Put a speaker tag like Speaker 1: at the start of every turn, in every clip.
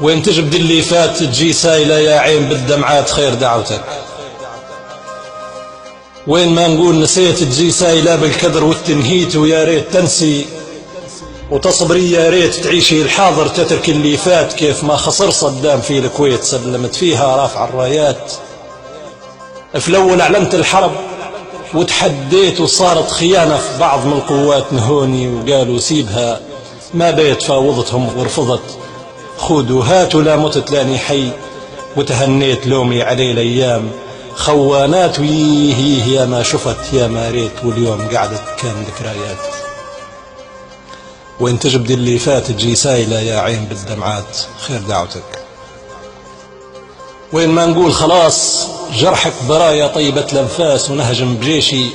Speaker 1: وين تجبد اللي فات تجي سايلة يا عين بالدمعات خير دعوتك. وين ما نقول نسيت تجي سايلة بالكدر والتنهيت ويا ريت تنسي وتصبري يا ريت تعيشي الحاضر تترك اللي فات. كيف ما خسر صدام في الكويت سلمت فيها رافع الرايات. في الأول أعلنت الحرب وتحديت وصارت خيانة في بعض من قوات نهوني وقالوا سيبها ما بيت فاوضتهم ورفضت. خذوا هاتوا لا متت لاني حي وتهنيت لومي علي الأيام خوانات ويه يا ما شفت يا ما ريت واليوم قعدت كان ذكريات. وين تجبد اللي فات تجي سايلة يا عين بالدمعات خير دعوتك. وين ما نقول خلاص جرحك برايا طيبة الأنفاس ونهجم بجيشي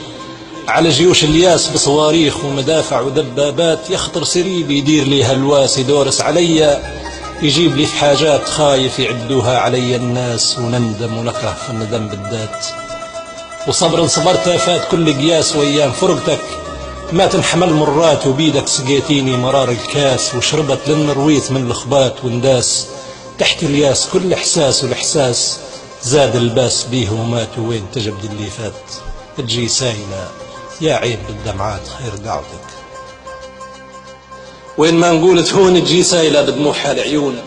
Speaker 1: على جيوش الياس بصواريخ ومدافع ودبابات. يخطر سريب يدير لي هلواس يدورس عليا يجيب لي في حاجات خايف يعدوها علي الناس ونندم ونكره في الندم بالذات. وصبر صبرت فات كل قياس وايام فرقتك ما تنحمل مرات وبيدك سقيتيني مرار الكاس وشربت للنرويت من الخبات ونداس تحت الياس كل احساس والاحساس زاد الباس بيه ومات. وين تجبد اللي فات تجي سايلة يا عين بالدمعات خير دعوتك. وين ما نقول تهون تجي سايلة بدموعها العيون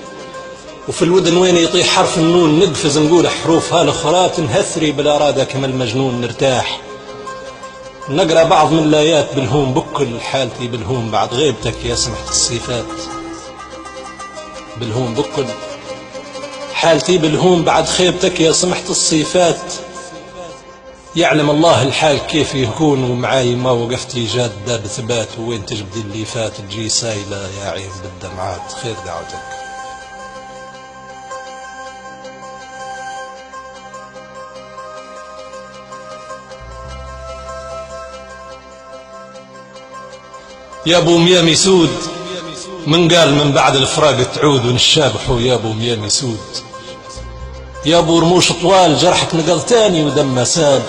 Speaker 1: وفي الودن وين يطيح حرف النون نقفز نقول حروفها الاخرات نهثري بالارادة كما المجنون نرتاح نقرأ بعض من الآيات بالهوم بكل حالتي بالهوم بعد غيبتك يا سمحة الصفات. بالهوم بكل حالتي بالهوم بعد خيبتك يا سمحة الصفات. يعلم الله الحال كيف يكون ومعاي ما وقفتي جادة بثبات. وين تجبدي اللي فات تجي سايلة يا عين بالدمعات خير دعوتك. يا ابو ميامي سود من قال من بعد الفراق تعود ونشابحوا يا ابو ميامي سود. يا ابو رموش طوال جرحك نقل تاني ودم سال.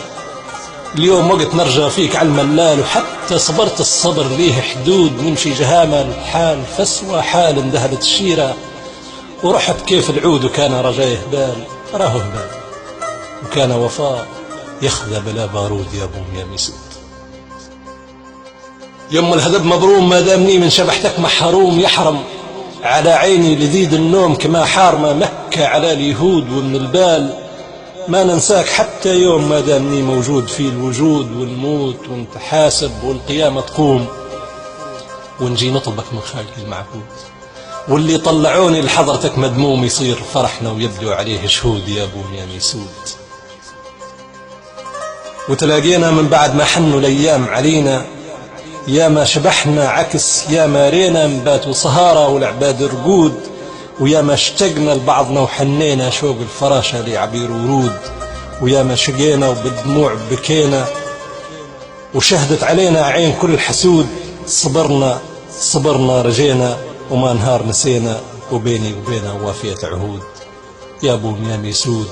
Speaker 1: اليوم وقت نرجع فيك على الملال وحتى صبرت الصبر ليه حدود. نمشي جهامة الحال فسوى حال اندهلت الشيرة ورحت كيف العود وكان رجايه هبال راه هبال وكان وفاء يخذى بلا بارود يا ابو ميامي سود. يم الهدب مبروم ما دامني من شبحتك محروم يحرم على عيني لذيذ النوم كما حارمة مكة على اليهود. ومن البال ما ننساك حتى يوم ما دامني موجود في الوجود ونموت ونتحاسب والقيامة تقوم ونجي نطلبك من خالق المعبود. واللي طلعوني لحضرتك مدموم يصير فرحنا ويبدو عليه شهود يا ابو ميامي سود. وتلاقينا من بعد ما حنوا الايام علينا يا ما شبحنا عكس يا ما رينا نبات وسهارة والعباد رقود. ويا ما اشتقنا لبعضنا وحنينا شوق الفراشة لعبير ورود. ويا ما شقينا وبالدموع بكينا وشهدت علينا عين كل حسود. صبرنا رجينا وما نهار نسينا وبيني وبينه وافية عهود. يا ابو ميامي سود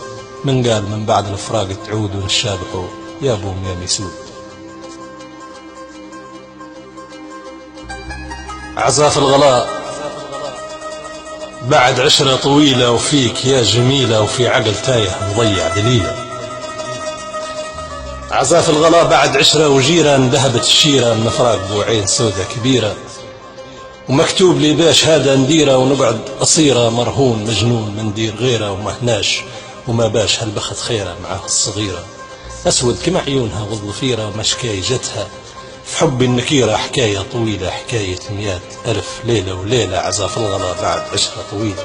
Speaker 1: من قال من بعد الفراق تعود ونشابحوا يا ابو ميامي سود. عزاف الغلاء بعد عشرة طويلة وفيك يا جميلة وفي عقل تايه مضيع دليلة. عزاف الغلاء بعد عشرة وجيرة انذهبت الشيرة من فراق بوعين سودة كبيرة. ومكتوب لي باش هذا نديرة ونقعد قصيرة مرهون مجنون من ندير غيره وما هناش وما باش هالبخت خيرة معاه الصغيرة. أسود كما عيونها والضفيرة ومشكاي جتها في حب النكيرة حكاية طويلة حكاية 100,000 ليلة وليلة. عزاف الغلا بعد عشرة طويلة.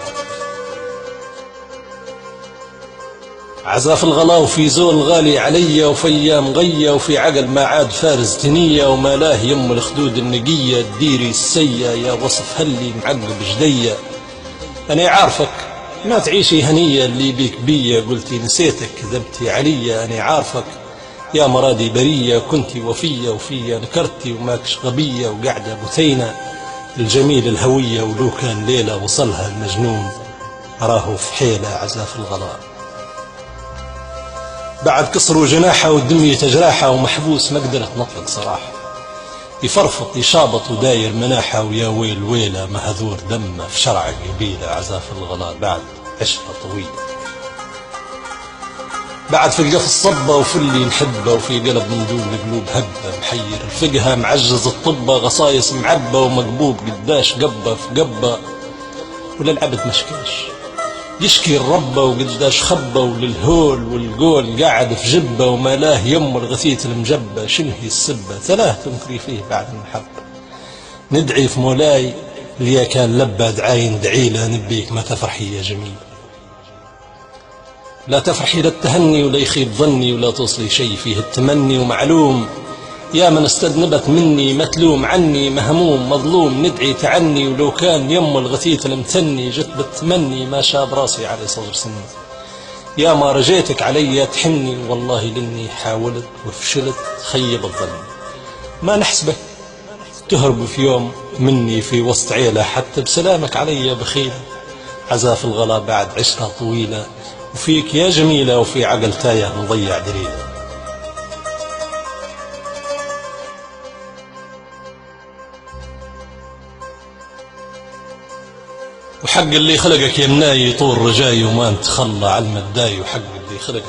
Speaker 1: عزاف الغلا وفي زول غالي عليا وفي ايام غية وفي عقل ما عاد فارز تنية وما لاه يم الخدود النقية تديري السية يا وصف هلي معقب جدية. أنا عارفك ما تعيشي هنية اللي بيك بيا قلتي نسيتك كذبتي عليا. أنا عارفك يا مرادي برية كنتي وفية وفية نكرتي وماكش غبية وقاعدة بثينة الجميل الهوية. ولو كان ليلة وصلها المجنون راهو في حيلة. عزاف الغلاء بعد كسروا جناحه والدمية تجراحه ومحبوس ما قدرت نطلق صراحة. يفرفط يشابط وداير مناحة، ويا ويل ويله مهذور دمه في شرع قبيله، عزاف الغلا بعد عشرة طويلة. بعد في القف الصبة وفي اللي نحبه، وفي قلب ندول قلوب هبة، محير الفقهة معجز الطبة، غصايص معبة ومقبوب قداش قبة في قبة، وللعبد مشكاش يشكي الربة وقداش خبة، وللهول والقول قاعد في جبة، ومالاه يم الغثيث المجبة، شنهي السبة ثلاث تنكري فيه بعد المحبة. ندعي في مولاي اللي كان لبى دعاي ندعي له، نبيك ما تفرحي يا جميل، لا تفرحي للتهني ولا يخيب ظني، ولا توصلي شي فيه التمني، ومعلوم يا من استذنبت مني، متلوم عني مهموم مظلوم، ندعي تعني، ولو كان يم الغثيث المتني، جت بالتمني ما شاب راسي على صغر سني، يا ما رجيتك علي تحني، والله لاني حاولت وفشلت خيب الظن، ما نحسبك تهرب في يوم مني في وسط عيلة، حتى بسلامك علي بخيلة، عزاف الغلا بعد عشرة طويلة، وفيك يا جميلة وفي عقل تايه مضيع دليله. وحق اللي خلقك يا مناي طول رجاي، وما نتخلى على المداي، وحق اللي خلقك